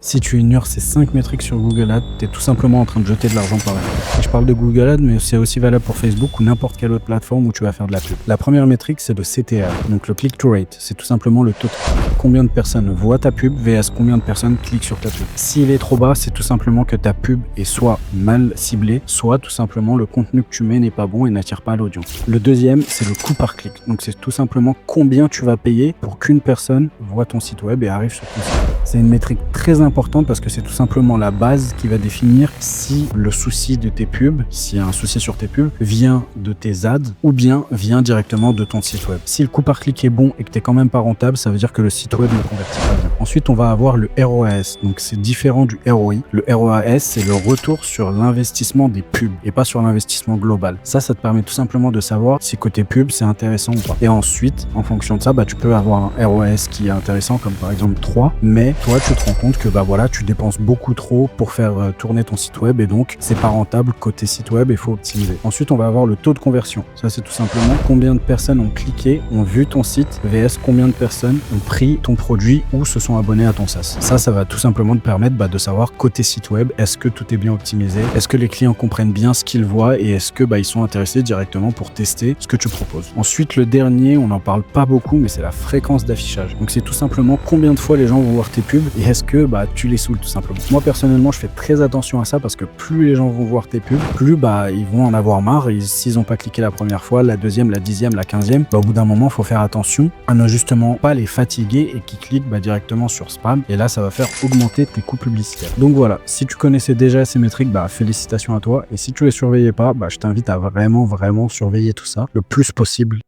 Si tu ignores ces 5 métriques sur Google Ads, tu es tout simplement en train de jeter de l'argent par la fenêtre. Et je parle de Google Ads, mais c'est aussi valable pour Facebook ou n'importe quelle autre plateforme où tu vas faire de la pub. La première métrique, c'est le CTR, donc le click-to rate. C'est tout simplement le taux de clic. Combien de personnes voient ta pub vs combien de personnes cliquent sur ta pub. S'il est trop bas, c'est tout simplement que ta pub est soit mal ciblée, soit tout simplement le contenu que tu mets n'est pas bon et n'attire pas l'audience. Le deuxième, c'est le coût par clic. Donc c'est tout simplement combien tu vas payer pour qu'une personne voit ton site web et arrive sur ton site web. C'est une métrique très importante parce que c'est tout simplement la base qui va définir si le souci de tes pubs, s'il y a un souci sur tes pubs, vient de tes ads ou bien vient directement de ton site web. Si le coût par clic est bon et que tu n'es quand même pas rentable, ça veut dire que le site web ne convertit pas bien. Ensuite, on va avoir le ROAS. Donc c'est différent du ROI. Le ROAS, c'est le retour sur l'investissement des pubs et pas sur l'investissement global. Ça te permet tout simplement de savoir si côté pub, c'est intéressant ou pas. Et ensuite, en fonction de ça, tu peux avoir un ROAS qui est intéressant, comme par exemple 3, mais toi, tu te rends compte que tu dépenses beaucoup trop pour faire tourner ton site web et donc c'est pas rentable côté site web, il faut optimiser. Ensuite, on va avoir le taux de conversion. Ça, c'est tout simplement combien de personnes ont cliqué, ont vu ton site vs combien de personnes ont pris ton produit ou se sont abonnés à ton SaaS. Ça va tout simplement te permettre de savoir côté site web, est-ce que tout est bien optimisé, est-ce que les clients comprennent bien ce qu'ils voient et est-ce que ils sont intéressés directement pour tester ce que tu proposes. Ensuite, le dernier, on n'en parle pas beaucoup, mais c'est la fréquence d'affichage. Donc c'est tout simplement combien de fois les gens vont voir tes pubs et est-ce que tu les saoules tout simplement. Moi personnellement, je fais très attention à ça parce que plus les gens vont voir tes pubs, plus ils vont en avoir marre et s'ils n'ont pas cliqué la première fois, la deuxième, la 10e, la 15e, au bout d'un moment, il faut faire attention à ne justement pas les fatiguer et qui cliquent directement sur spam et là, ça va faire augmenter tes coûts publicitaires. Donc voilà, si tu connaissais déjà ces métriques, félicitations à toi et si tu les surveillais pas, je t'invite à vraiment surveiller tout ça le plus possible